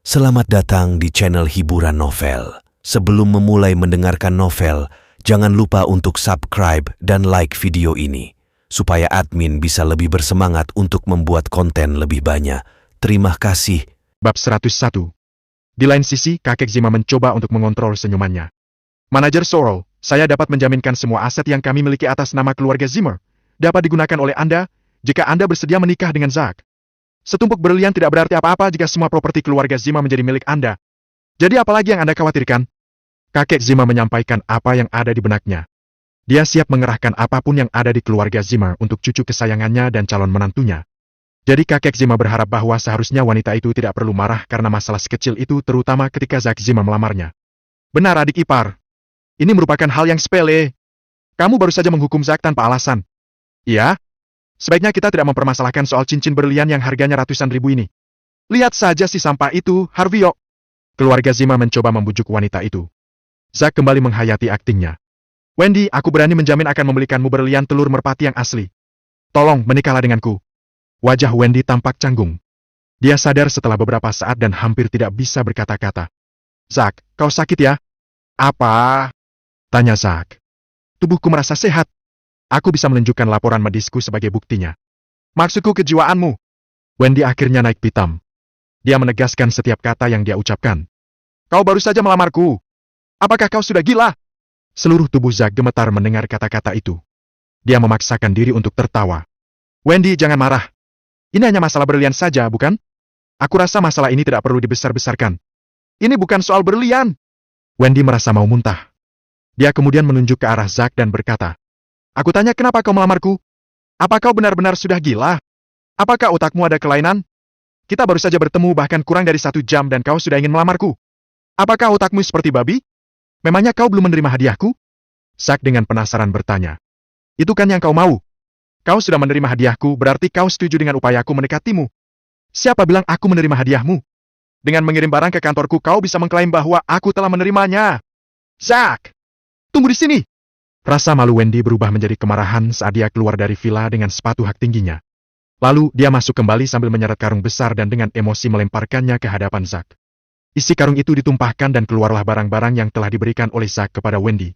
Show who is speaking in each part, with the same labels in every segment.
Speaker 1: Selamat datang di channel hiburan novel. Sebelum memulai mendengarkan novel, jangan lupa untuk subscribe dan like video ini, supaya admin bisa lebih bersemangat untuk membuat konten lebih banyak. Terima kasih.
Speaker 2: Bab 101. Di lain sisi, kakek Zima mencoba untuk mengontrol senyumannya. Manajer Sorrow, saya dapat menjaminkan semua aset yang kami miliki atas nama keluarga Zimmer dapat digunakan oleh Anda jika Anda bersedia menikah dengan Zack. Setumpuk berlian tidak berarti apa-apa jika semua properti keluarga Zima menjadi milik Anda. Jadi apalagi yang Anda khawatirkan? Kakek Zima menyampaikan apa yang ada di benaknya. Dia siap mengerahkan apapun yang ada di keluarga Zima untuk cucu kesayangannya dan calon menantunya. Jadi kakek Zima berharap bahwa seharusnya wanita itu tidak perlu marah karena masalah sekecil itu, terutama ketika Zack Zima melamarnya. Benar adik ipar. Ini merupakan hal yang sepele. Kamu baru saja menghukum Zack tanpa alasan. Iya? Sebaiknya kita tidak mempermasalahkan soal cincin berlian yang harganya ratusan ribu ini. Lihat saja si sampah itu, Harvey. Keluarga Zima mencoba membujuk wanita itu. Zack kembali menghayati aktingnya. Wendy, aku berani menjamin akan membelikanmu berlian telur merpati yang asli. Tolong, menikahlah denganku. Wajah Wendy tampak canggung. Dia sadar setelah beberapa saat dan hampir tidak bisa berkata-kata. Zack, kau sakit ya? Apa? Tanya Zack. Tubuhku merasa sehat. Aku bisa menunjukkan laporan medisku sebagai buktinya. Maksudku kejiwaanmu. Wendy akhirnya naik pitam. Dia menegaskan setiap kata yang dia ucapkan. Kau baru saja melamarku. Apakah kau sudah gila? Seluruh tubuh Zack gemetar mendengar kata-kata itu. Dia memaksakan diri untuk tertawa. Wendy, jangan marah. Ini hanya masalah berlian saja, bukan? Aku rasa masalah ini tidak perlu dibesar-besarkan. Ini bukan soal berlian. Wendy merasa mau muntah. Dia kemudian menunjuk ke arah Zack dan berkata, aku tanya kenapa kau melamarku? Apa kau benar-benar sudah gila? Apakah otakmu ada kelainan? Kita baru saja bertemu bahkan kurang dari 1 jam dan kau sudah ingin melamarku. Apakah otakmu seperti babi? Memangnya kau belum menerima hadiahku? Zack dengan penasaran bertanya. Itu kan yang kau mau. Kau sudah menerima hadiahku, berarti kau setuju dengan upayaku mendekatimu. Siapa bilang aku menerima hadiahmu? Dengan mengirim barang ke kantorku, kau bisa mengklaim bahwa aku telah menerimanya. Zack! Tunggu di sini! Rasa malu Wendy berubah menjadi kemarahan saat dia keluar dari villa dengan sepatu hak tingginya. Lalu, dia masuk kembali sambil menyeret karung besar dan dengan emosi melemparkannya ke hadapan Zack. Isi karung itu ditumpahkan dan keluarlah barang-barang yang telah diberikan oleh Zack kepada Wendy.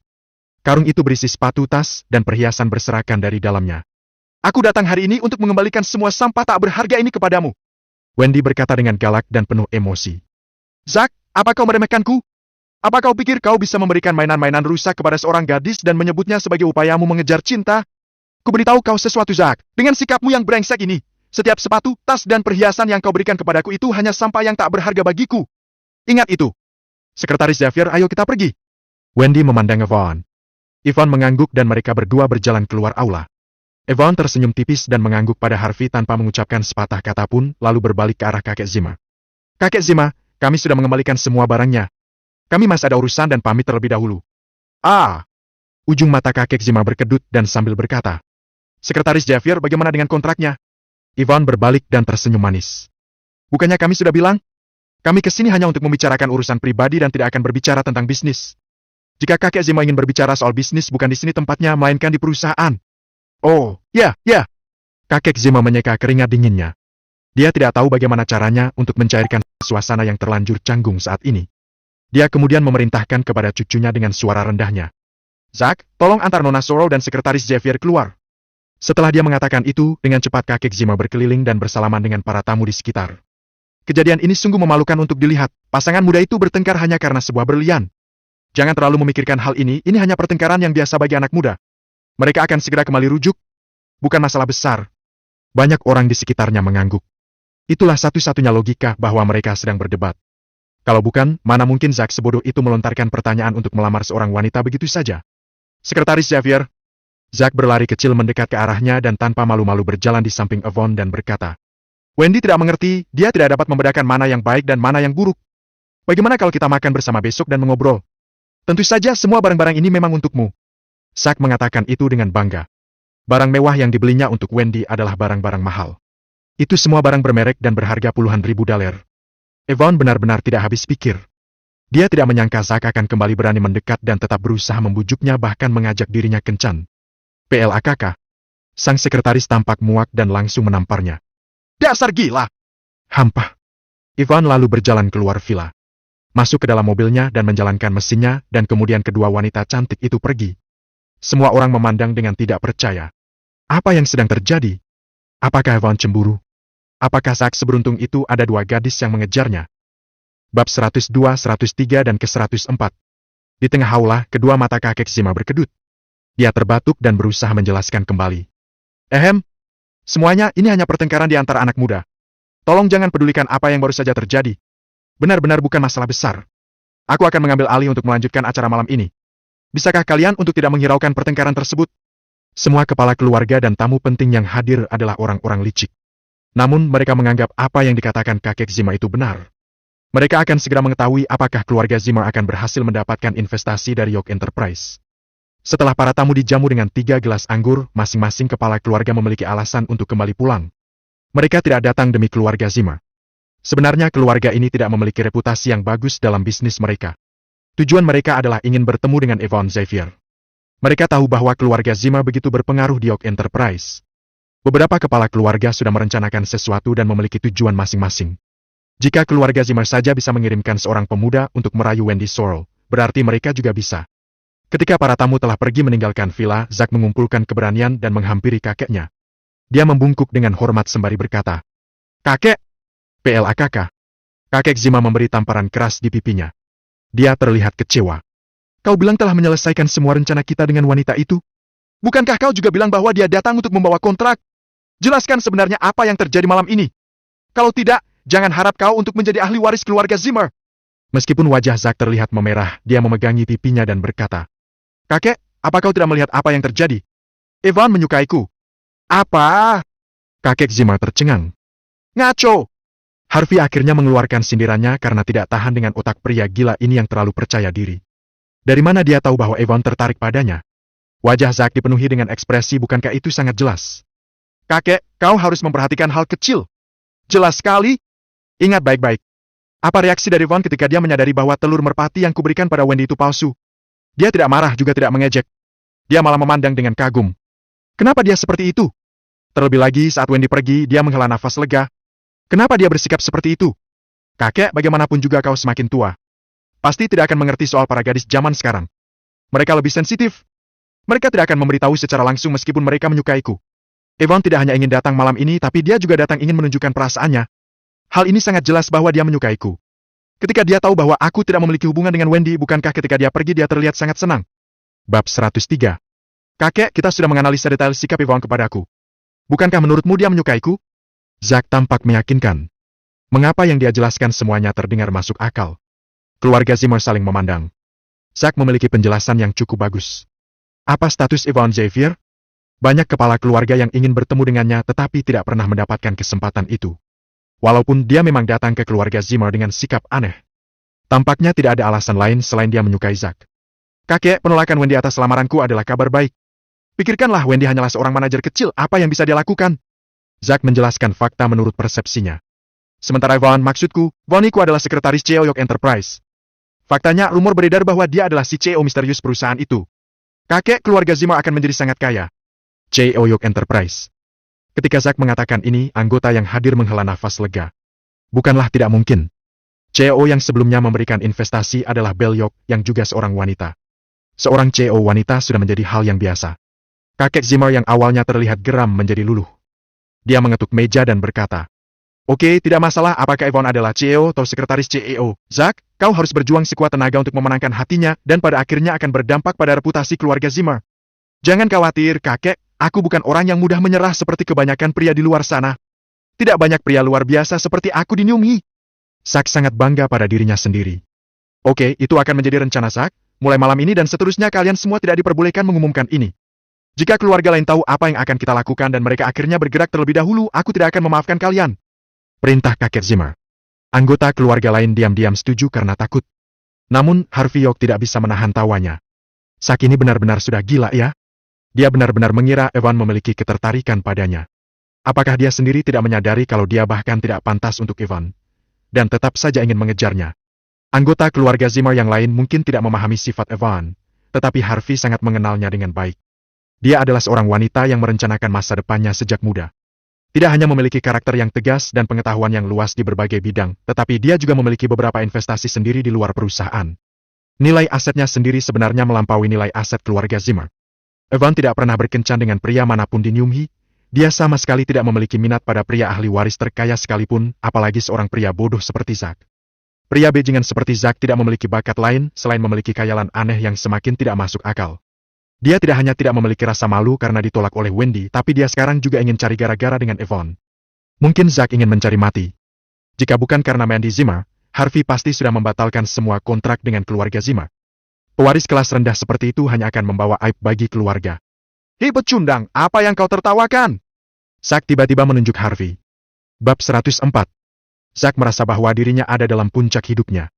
Speaker 2: Karung itu berisi sepatu, tas, dan perhiasan berserakan dari dalamnya. Aku datang hari ini untuk mengembalikan semua sampah tak berharga ini kepadamu. Wendy berkata dengan galak dan penuh emosi. Zack, apa kau meremehkanku? Apa kau pikir kau bisa memberikan mainan-mainan rusak kepada seorang gadis dan menyebutnya sebagai upayamu mengejar cinta? Kuberitahu kau sesuatu, Zack. Dengan sikapmu yang brengsek ini, setiap sepatu, tas, dan perhiasan yang kau berikan kepadaku itu hanya sampah yang tak berharga bagiku. Ingat itu. Sekretaris Xavier, ayo kita pergi. Wendy memandang Yvonne. Yvonne mengangguk dan mereka berdua berjalan keluar aula. Yvonne tersenyum tipis dan mengangguk pada Harvey tanpa mengucapkan sepatah kata pun, lalu berbalik ke arah kakek Zima. Kakek Zima, kami sudah mengembalikan semua barangnya. Kami masih ada urusan dan pamit terlebih dahulu. Ah! Ujung mata kakek Zima berkedut dan sambil berkata, Sekretaris Xavier, bagaimana dengan kontraknya? Yvonne berbalik dan tersenyum manis. Bukannya kami sudah bilang? Kami kesini hanya untuk membicarakan urusan pribadi dan tidak akan berbicara tentang bisnis. Jika kakek Zima ingin berbicara soal bisnis, bukan di sini tempatnya, melainkan di perusahaan. Oh, ya. Kakek Zima menyeka keringat dinginnya. Dia tidak tahu bagaimana caranya untuk mencairkan suasana yang terlanjur canggung saat ini. Dia kemudian memerintahkan kepada cucunya dengan suara rendahnya. Zack, tolong antar Nona Sorrow dan Sekretaris Xavier keluar. Setelah dia mengatakan itu, dengan cepat kakek Zima berkeliling dan bersalaman dengan para tamu di sekitar. Kejadian ini sungguh memalukan untuk dilihat. Pasangan muda itu bertengkar hanya karena sebuah berlian. Jangan terlalu memikirkan hal ini hanya pertengkaran yang biasa bagi anak muda. Mereka akan segera kembali rujuk. Bukan masalah besar. Banyak orang di sekitarnya mengangguk. Itulah satu-satunya logika bahwa mereka sedang berdebat. Kalau bukan, mana mungkin Zack sebodoh itu melontarkan pertanyaan untuk melamar seorang wanita begitu saja. Sekretaris Xavier. Zack berlari kecil mendekat ke arahnya dan tanpa malu-malu berjalan di samping Yvonne dan berkata, Wendy tidak mengerti, dia tidak dapat membedakan mana yang baik dan mana yang buruk. Bagaimana kalau kita makan bersama besok dan mengobrol? Tentu saja semua barang-barang ini memang untukmu. Zack mengatakan itu dengan bangga. Barang mewah yang dibelinya untuk Wendy adalah barang-barang mahal. Itu semua barang bermerek dan berharga puluhan ribu dolar. Yvonne benar-benar tidak habis pikir. Dia tidak menyangka Zack akan kembali berani mendekat dan tetap berusaha membujuknya bahkan mengajak dirinya kencan. PLAKK. Sang sekretaris tampak muak dan langsung menamparnya. Dasar gila! Hampah. Ivan lalu berjalan keluar villa. Masuk ke dalam mobilnya dan menjalankan mesinnya, dan kemudian kedua wanita cantik itu pergi. Semua orang memandang dengan tidak percaya. Apa yang sedang terjadi? Apakah Ivan cemburu? Apakah saat seberuntung itu ada dua gadis yang mengejarnya? Bab 102, 103 dan ke-104. Di tengah aula, kedua mata kakek Zima berkedut. Dia terbatuk dan berusaha menjelaskan kembali. Semuanya ini hanya pertengkaran di antara anak muda. Tolong jangan pedulikan apa yang baru saja terjadi. Benar-benar bukan masalah besar. Aku akan mengambil alih untuk melanjutkan acara malam ini. Bisakah kalian untuk tidak menghiraukan pertengkaran tersebut? Semua kepala keluarga dan tamu penting yang hadir adalah orang-orang licik. Namun mereka menganggap apa yang dikatakan kakek Zima itu benar. Mereka akan segera mengetahui apakah keluarga Zima akan berhasil mendapatkan investasi dari York Enterprise. Setelah para tamu dijamu dengan 3 gelas anggur, masing-masing kepala keluarga memiliki alasan untuk kembali pulang. Mereka tidak datang demi keluarga Zima. Sebenarnya keluarga ini tidak memiliki reputasi yang bagus dalam bisnis mereka. Tujuan mereka adalah ingin bertemu dengan Evan Xavier. Mereka tahu bahwa keluarga Zima begitu berpengaruh di York Enterprise. Beberapa kepala keluarga sudah merencanakan sesuatu dan memiliki tujuan masing-masing. Jika keluarga Zimmer saja bisa mengirimkan seorang pemuda untuk merayu Wendy Sorrell, berarti mereka juga bisa. Ketika para tamu telah pergi meninggalkan villa, Zack mengumpulkan keberanian dan menghampiri kakeknya. Dia membungkuk dengan hormat sembari berkata, "Kakek!" "PLAKK." Kakek Zima memberi tamparan keras di pipinya. Dia terlihat kecewa. "Kau bilang telah menyelesaikan semua rencana kita dengan wanita itu? Bukankah kau juga bilang bahwa dia datang untuk membawa kontrak? Jelaskan sebenarnya apa yang terjadi malam ini. Kalau tidak, jangan harap kau untuk menjadi ahli waris keluarga Zimmer." Meskipun wajah Zack terlihat memerah, dia memegangi pipinya dan berkata, "Kakek, apa kau tidak melihat apa yang terjadi? Evan menyukaiku." "Apa?" Kakek Zimmer tercengang. "Ngaco!" Harvey akhirnya mengeluarkan sindirannya karena tidak tahan dengan otak pria gila ini yang terlalu percaya diri. Dari mana dia tahu bahwa Evan tertarik padanya? Wajah Zack dipenuhi dengan ekspresi, bukankah itu sangat jelas? "Kakek, kau harus memperhatikan hal kecil." "Jelas sekali." "Ingat baik-baik. Apa reaksi dari Evan ketika dia menyadari bahwa telur merpati yang kuberikan pada Wendy itu palsu? Dia tidak marah juga tidak mengejek. Dia malah memandang dengan kagum. Kenapa dia seperti itu? Terlebih lagi saat Wendy pergi, dia menghela nafas lega. Kenapa dia bersikap seperti itu? Kakek, bagaimanapun juga kau semakin tua. Pasti tidak akan mengerti soal para gadis zaman sekarang. Mereka lebih sensitif. Mereka tidak akan memberitahu secara langsung meskipun mereka menyukaiku. Evan tidak hanya ingin datang malam ini, tapi dia juga datang ingin menunjukkan perasaannya. Hal ini sangat jelas bahwa dia menyukaiku. Ketika dia tahu bahwa aku tidak memiliki hubungan dengan Wendy, bukankah ketika dia pergi dia terlihat sangat senang? Bab 103. Kakek, kita sudah menganalisa detail sikap Evan kepadaku. Bukankah menurutmu dia menyukaiku? Zack tampak meyakinkan. Mengapa yang dia jelaskan semuanya terdengar masuk akal? Keluarga Zimmer saling memandang. Zack memiliki penjelasan yang cukup bagus. Apa status Evan Xavier? Banyak kepala keluarga yang ingin bertemu dengannya tetapi tidak pernah mendapatkan kesempatan itu. Walaupun dia memang datang ke keluarga Zimmer dengan sikap aneh. Tampaknya tidak ada alasan lain selain dia menyukai Zack. Kakek, penolakan Wendy atas lamaranku adalah kabar baik. Pikirkanlah, Wendy hanyalah seorang manajer kecil, apa yang bisa dia lakukan? Zack menjelaskan fakta menurut persepsinya. Sementara Evan, maksudku, Voniku adalah sekretaris CEO York Enterprise. Faktanya, rumor beredar bahwa dia adalah si CEO misterius perusahaan itu. Kakek, keluarga Zimmer akan menjadi sangat kaya. CEO York Enterprise. Ketika Zack mengatakan ini, anggota yang hadir menghela nafas lega. Bukanlah tidak mungkin. CEO yang sebelumnya memberikan investasi adalah Belle York yang juga seorang wanita. Seorang CEO wanita sudah menjadi hal yang biasa. Kakek Zimmer yang awalnya terlihat geram menjadi luluh. Dia mengetuk meja dan berkata, "Oke, tidak masalah apakah Evan adalah CEO atau sekretaris CEO. Zack, kau harus berjuang sekuat tenaga untuk memenangkan hatinya dan pada akhirnya akan berdampak pada reputasi keluarga Zimmer. Jangan khawatir, kakek, aku bukan orang yang mudah menyerah seperti kebanyakan pria di luar sana. Tidak banyak pria luar biasa seperti aku di Nyumi." Zack sangat bangga pada dirinya sendiri. "Oke, itu akan menjadi rencana Zack. Mulai malam ini dan seterusnya kalian semua tidak diperbolehkan mengumumkan ini. Jika keluarga lain tahu apa yang akan kita lakukan dan mereka akhirnya bergerak terlebih dahulu, aku tidak akan memaafkan kalian." Perintah kakek Zimmer. Anggota keluarga lain diam-diam setuju karena takut. Namun, Harvey York tidak bisa menahan tawanya. Zack ini benar-benar sudah gila ya? Dia benar-benar mengira Evan memiliki ketertarikan padanya. Apakah dia sendiri tidak menyadari kalau dia bahkan tidak pantas untuk Evan? Dan tetap saja ingin mengejarnya. Anggota keluarga Zimmer yang lain mungkin tidak memahami sifat Evan, tetapi Harvey sangat mengenalnya dengan baik. Dia adalah seorang wanita yang merencanakan masa depannya sejak muda. Tidak hanya memiliki karakter yang tegas dan pengetahuan yang luas di berbagai bidang, tetapi dia juga memiliki beberapa investasi sendiri di luar perusahaan. Nilai asetnya sendiri sebenarnya melampaui nilai aset keluarga Zimmer. Evan tidak pernah berkencan dengan pria manapun di Nyumhi. Dia sama sekali tidak memiliki minat pada pria ahli waris terkaya sekalipun, apalagi seorang pria bodoh seperti Zack. Pria bajingan seperti Zack tidak memiliki bakat lain selain memiliki khayalan aneh yang semakin tidak masuk akal. Dia tidak hanya tidak memiliki rasa malu karena ditolak oleh Wendy, tapi dia sekarang juga ingin cari gara-gara dengan Evan. Mungkin Zack ingin mencari mati. Jika bukan karena Mandy Zimmer, Harvey pasti sudah membatalkan semua kontrak dengan keluarga Zimmer. Pewaris kelas rendah seperti itu hanya akan membawa aib bagi keluarga. Hei pecundang, apa yang kau tertawakan? Zack tiba-tiba menunjuk Harvey. Bab 104. Zack merasa bahwa dirinya ada dalam puncak hidupnya.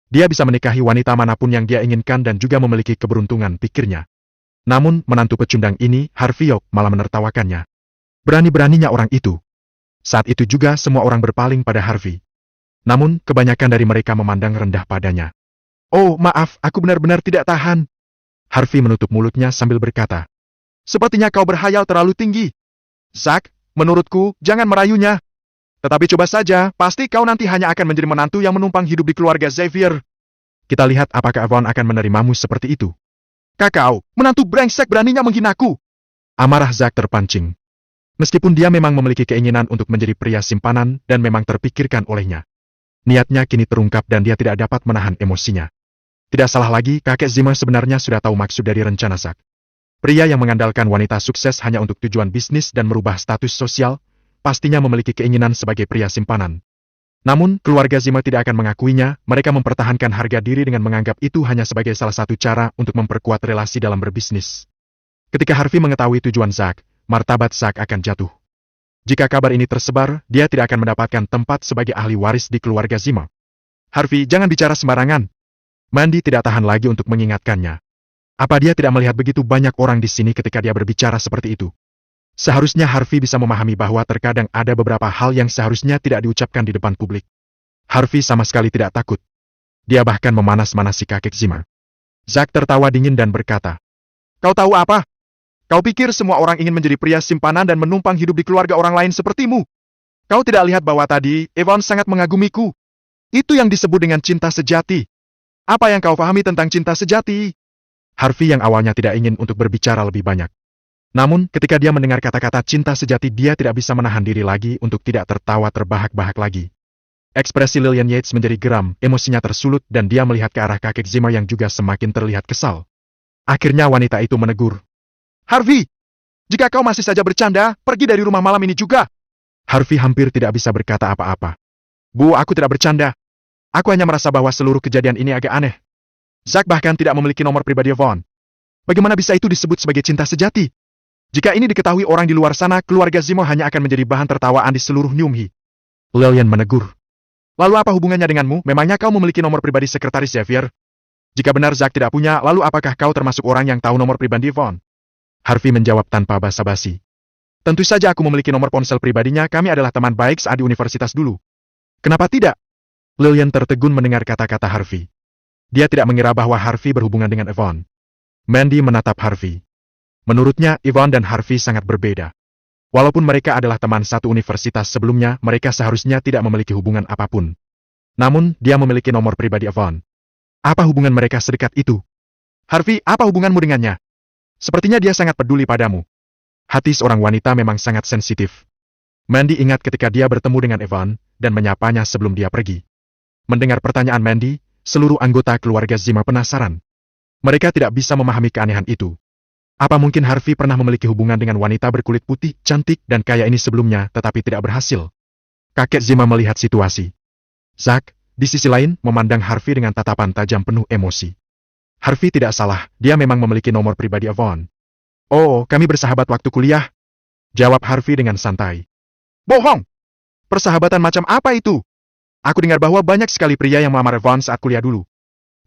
Speaker 2: Dia bisa menikahi wanita manapun yang dia inginkan dan juga memiliki keberuntungan, pikirnya. Namun, menantu pecundang ini, Harvey Yok, malah menertawakannya. Berani-beraninya orang itu. Saat itu juga semua orang berpaling pada Harvey. Namun, kebanyakan dari mereka memandang rendah padanya. Oh, maaf, aku benar-benar tidak tahan. Harvey menutup mulutnya sambil berkata. Sepertinya kau berhayal terlalu tinggi. Zack, menurutku, jangan merayunya. Tetapi coba saja, pasti kau nanti hanya akan menjadi menantu yang menumpang hidup di keluarga Xavier. Kita lihat apakah Avon akan menerimamu seperti itu. Kakau, menantu brengsek beraninya menghinaku. Amarah Zack terpancing. Meskipun dia memang memiliki keinginan untuk menjadi pria simpanan dan memang terpikirkan olehnya. Niatnya kini terungkap dan dia tidak dapat menahan emosinya. Tidak salah lagi, kakek Zimmer sebenarnya sudah tahu maksud dari rencana Zack. Pria yang mengandalkan wanita sukses hanya untuk tujuan bisnis dan merubah status sosial, pastinya memiliki keinginan sebagai pria simpanan. Namun, keluarga Zimmer tidak akan mengakuinya, mereka mempertahankan harga diri dengan menganggap itu hanya sebagai salah satu cara untuk memperkuat relasi dalam berbisnis. Ketika Harvey mengetahui tujuan Zack, martabat Zack akan jatuh. Jika kabar ini tersebar, dia tidak akan mendapatkan tempat sebagai ahli waris di keluarga Zimmer. Harvey, jangan bicara sembarangan. Mandy tidak tahan lagi untuk mengingatkannya. Apa dia tidak melihat begitu banyak orang di sini ketika dia berbicara seperti itu? Seharusnya Harvey bisa memahami bahwa terkadang ada beberapa hal yang seharusnya tidak diucapkan di depan publik. Harvey sama sekali tidak takut. Dia bahkan memanas-manasi kakek Zimmer. Zack tertawa dingin dan berkata, Kau tahu apa? Kau pikir semua orang ingin menjadi pria simpanan dan menumpang hidup di keluarga orang lain sepertimu? Kau tidak lihat bahwa tadi, Evan sangat mengagumiku. Itu yang disebut dengan cinta sejati. Apa yang kau pahami tentang cinta sejati? Harvey yang awalnya tidak ingin untuk berbicara lebih banyak. Namun, ketika dia mendengar kata-kata cinta sejati, dia tidak bisa menahan diri lagi untuk tidak tertawa terbahak-bahak lagi. Ekspresi Lillian Yates menjadi geram, emosinya tersulut dan dia melihat ke arah kakek Zimmer yang juga semakin terlihat kesal. Akhirnya wanita itu menegur. Harvey, jika kau masih saja bercanda, pergi dari rumah malam ini juga. Harvey hampir tidak bisa berkata apa-apa. Bu, aku tidak bercanda. Aku hanya merasa bahwa seluruh kejadian ini agak aneh. Zack bahkan tidak memiliki nomor pribadi Vaughn. Bagaimana bisa itu disebut sebagai cinta sejati? Jika ini diketahui orang di luar sana, keluarga Zimmer hanya akan menjadi bahan tertawaan di seluruh Nyumhi. Lillian menegur. Lalu apa hubungannya denganmu? Memangnya kau memiliki nomor pribadi sekretaris Xavier? Jika benar Zack tidak punya, lalu apakah kau termasuk orang yang tahu nomor pribadi Vaughn? Harvey menjawab tanpa basa-basi. Tentu saja aku memiliki nomor ponsel pribadinya, kami adalah teman baik saat di universitas dulu. Kenapa tidak? Lillian tertegun mendengar kata-kata Harvey. Dia tidak mengira bahwa Harvey berhubungan dengan Evan. Mandy menatap Harvey. Menurutnya, Evan dan Harvey sangat berbeda. Walaupun mereka adalah teman satu universitas sebelumnya, mereka seharusnya tidak memiliki hubungan apapun. Namun, dia memiliki nomor pribadi Evan. Apa hubungan mereka sedekat itu? Harvey, apa hubunganmu dengannya? Sepertinya dia sangat peduli padamu. Hati seorang wanita memang sangat sensitif. Mandy ingat ketika dia bertemu dengan Evan, dan menyapanya sebelum dia pergi. Mendengar pertanyaan Mandy, seluruh anggota keluarga Zimmer penasaran. Mereka tidak bisa memahami keanehan itu. Apa mungkin Harvey pernah memiliki hubungan dengan wanita berkulit putih, cantik, dan kaya ini sebelumnya, tetapi tidak berhasil? Kakek Zimmer melihat situasi. Zack, di sisi lain, memandang Harvey dengan tatapan tajam penuh emosi. Harvey tidak salah, dia memang memiliki nomor pribadi Avon. Oh, kami bersahabat waktu kuliah. Jawab Harvey dengan santai. Bohong! Persahabatan macam apa itu? Aku dengar bahwa banyak sekali pria yang melamar Avon saat kuliah dulu.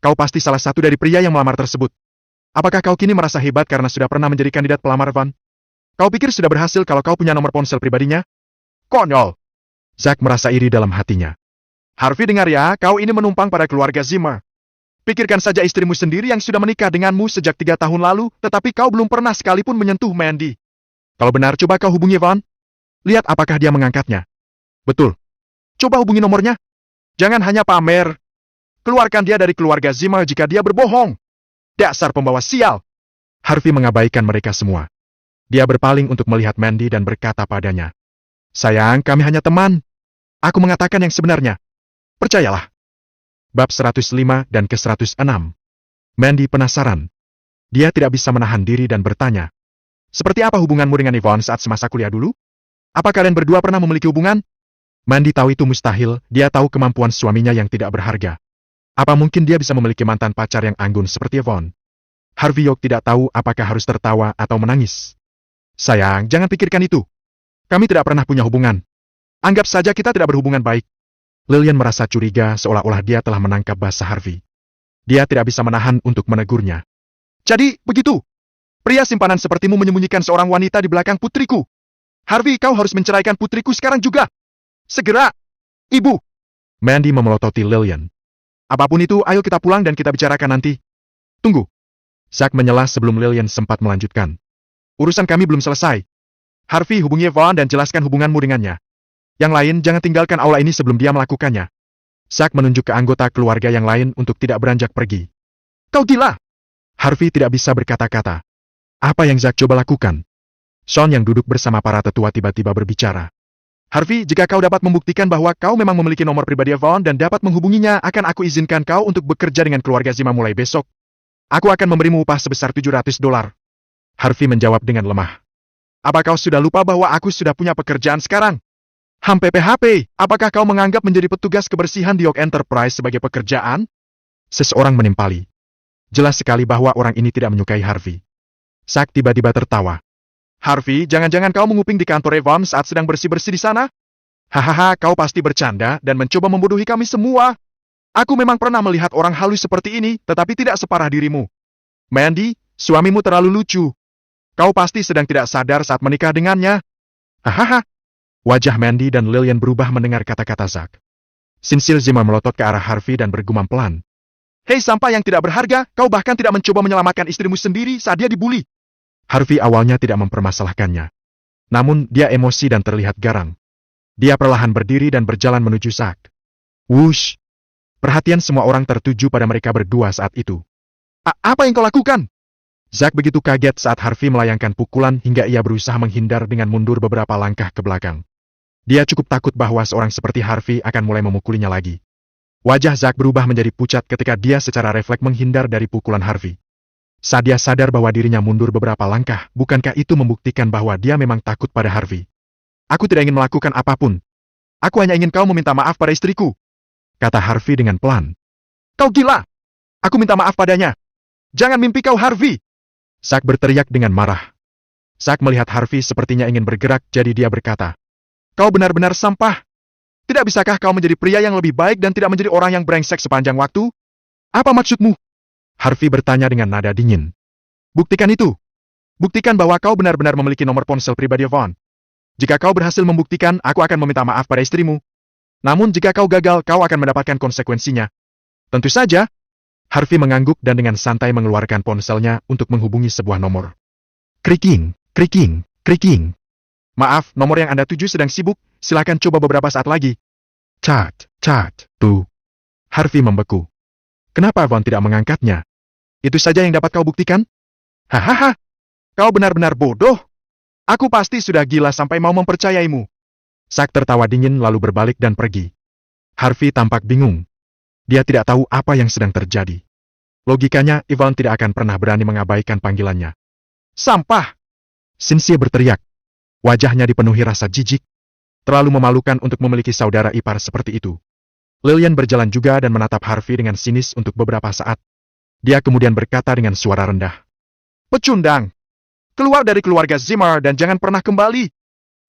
Speaker 2: Kau pasti salah satu dari pria yang melamar tersebut. Apakah kau kini merasa hebat karena sudah pernah menjadi kandidat pelamar Van? Kau pikir sudah berhasil kalau kau punya nomor ponsel pribadinya? Konyol! Zack merasa iri dalam hatinya. Harvey, dengar ya, kau ini menumpang pada keluarga Zimmer. Pikirkan saja istrimu sendiri yang sudah menikah denganmu sejak 3 tahun lalu, tetapi kau belum pernah sekalipun menyentuh Mandy. Kalau benar, coba kau hubungi Van. Lihat apakah dia mengangkatnya. Betul. Coba hubungi nomornya. Jangan hanya pamer. Keluarkan dia dari keluarga Zimmer jika dia berbohong. Dasar pembawa sial. Harvey mengabaikan mereka semua. Dia berpaling untuk melihat Mandy dan berkata padanya, "Sayang, kami hanya teman. Aku mengatakan yang sebenarnya. Percayalah." Bab 105 dan ke-106. Mandy penasaran. Dia tidak bisa menahan diri dan bertanya, "Seperti apa hubunganmu dengan Yvonne saat semasa kuliah dulu? Apa kalian berdua pernah memiliki hubungan?" Mandy tahu itu mustahil, dia tahu kemampuan suaminya yang tidak berharga. Apa mungkin dia bisa memiliki mantan pacar yang anggun seperti Yvonne? Harvey York tidak tahu apakah harus tertawa atau menangis. "Sayang, jangan pikirkan itu. Kami tidak pernah punya hubungan. Anggap saja kita tidak berhubungan baik." Lillian merasa curiga seolah-olah dia telah menangkap bahasa Harvey. Dia tidak bisa menahan untuk menegurnya. "Jadi, begitu? Pria simpanan sepertimu menyembunyikan seorang wanita di belakang putriku. Harvey, kau harus menceraikan putriku sekarang juga. Segera! Ibu!" Mandy memelototi Lillian. "Apapun itu, ayo kita pulang dan kita bicarakan nanti." "Tunggu." Zack menyela sebelum Lillian sempat melanjutkan. "Urusan kami belum selesai. Harvey, hubungi Yvonne dan jelaskan hubunganmu dengannya. Yang lain, jangan tinggalkan aula ini sebelum dia melakukannya." Zack menunjuk ke anggota keluarga yang lain untuk tidak beranjak pergi. "Kau gila!" Harvey tidak bisa berkata-kata. Apa yang Zack coba lakukan? Sean yang duduk bersama para tetua tiba-tiba berbicara. "Harvey, jika kau dapat membuktikan bahwa kau memang memiliki nomor pribadi Yvonne dan dapat menghubunginya, akan aku izinkan kau untuk bekerja dengan keluarga Zima mulai besok. Aku akan memberimu upah sebesar $700. Harvey menjawab dengan lemah. "Apa kau sudah lupa bahwa aku sudah punya pekerjaan sekarang? PHP, apakah kau menganggap menjadi petugas kebersihan di York Enterprise sebagai pekerjaan?" Seseorang menimpali. Jelas sekali bahwa orang ini tidak menyukai Harvey. Zack tiba-tiba tertawa. "Harvey, jangan-jangan kau menguping di kantor Yvonne saat sedang bersih-bersih di sana? Hahaha, kau pasti bercanda dan mencoba membodohi kami semua. Aku memang pernah melihat orang halus seperti ini, tetapi tidak separah dirimu. Mandy, suamimu terlalu lucu. Kau pasti sedang tidak sadar saat menikah dengannya." Hahaha. Wajah Mandy dan Lillian berubah mendengar kata-kata Zack. Sinsil Zima melotot ke arah Harvey dan bergumam pelan. "Hei sampah yang tidak berharga, kau bahkan tidak mencoba menyelamatkan istrimu sendiri saat dia dibuli." Harvey awalnya tidak mempermasalahkannya. Namun, dia emosi dan terlihat garang. Dia perlahan berdiri dan berjalan menuju Zack. Wush! Perhatian semua orang tertuju pada mereka berdua saat itu. Apa yang kau lakukan?" Zack begitu kaget saat Harvey melayangkan pukulan hingga ia berusaha menghindar dengan mundur beberapa langkah ke belakang. Dia cukup takut bahwa seorang seperti Harvey akan mulai memukulinya lagi. Wajah Zack berubah menjadi pucat ketika dia secara refleks menghindar dari pukulan Harvey. Saat dia sadar bahwa dirinya mundur beberapa langkah, bukankah itu membuktikan bahwa dia memang takut pada Harvey? "Aku tidak ingin melakukan apapun. Aku hanya ingin kau meminta maaf pada istriku," kata Harvey dengan pelan. "Kau gila! Aku minta maaf padanya. Jangan mimpi kau, Harvey!" Zack berteriak dengan marah. Zack melihat Harvey sepertinya ingin bergerak, jadi dia berkata, "Kau benar-benar sampah. Tidak bisakah kau menjadi pria yang lebih baik dan tidak menjadi orang yang brengsek sepanjang waktu? Apa maksudmu?" Harvey bertanya dengan nada dingin. "Buktikan itu. Buktikan bahwa kau benar-benar memiliki nomor ponsel pribadi Yvonne. Jika kau berhasil membuktikan, aku akan meminta maaf pada istrimu. Namun jika kau gagal, kau akan mendapatkan konsekuensinya." "Tentu saja." Harvey mengangguk dan dengan santai mengeluarkan ponselnya untuk menghubungi sebuah nomor. Kriking, kriking, kriking. "Maaf, nomor yang Anda tuju sedang sibuk, silakan coba beberapa saat lagi." Cat, tuh. Harvey membeku. Kenapa Yvonne tidak mengangkatnya? Itu saja yang dapat kau buktikan? Hahaha, kau benar-benar bodoh. Aku pasti sudah gila sampai mau mempercayaimu. Zack tertawa dingin lalu berbalik dan pergi. Harvey tampak bingung. Dia tidak tahu apa yang sedang terjadi. Logikanya, Yvonne tidak akan pernah berani mengabaikan panggilannya. "Sampah!" Cynthia berteriak. Wajahnya dipenuhi rasa jijik. Terlalu memalukan untuk memiliki saudara ipar seperti itu. Lillian berjalan juga dan menatap Harvey dengan sinis untuk beberapa saat. Dia kemudian berkata dengan suara rendah. "Pecundang! Keluar dari keluarga Zimmer dan jangan pernah kembali.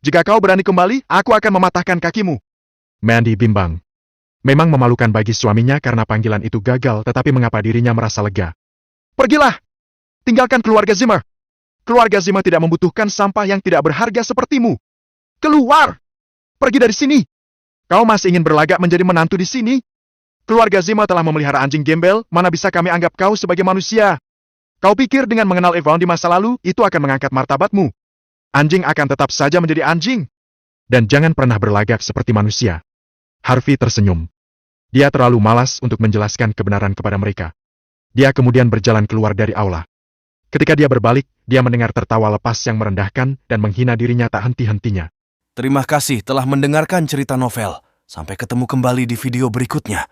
Speaker 2: Jika kau berani kembali, aku akan mematahkan kakimu." Mandy bimbang. Memang memalukan bagi suaminya karena panggilan itu gagal, tetapi mengapa dirinya merasa lega. "Pergilah! Tinggalkan keluarga Zimmer. Keluarga Zimmer tidak membutuhkan sampah yang tidak berharga sepertimu. Keluar! Pergi dari sini! Kau masih ingin berlagak menjadi menantu di sini? Keluarga Zimmer telah memelihara anjing gembel, mana bisa kami anggap kau sebagai manusia? Kau pikir dengan mengenal Yvonne di masa lalu, itu akan mengangkat martabatmu? Anjing akan tetap saja menjadi anjing. Dan jangan pernah berlagak seperti manusia. Harvey tersenyum. Dia terlalu malas untuk menjelaskan kebenaran kepada mereka. Dia kemudian berjalan keluar dari aula. Ketika dia berbalik, dia mendengar tertawa lepas yang merendahkan dan menghina dirinya tak henti-hentinya.
Speaker 1: Terima kasih telah mendengarkan cerita novel. Sampai ketemu kembali di video berikutnya.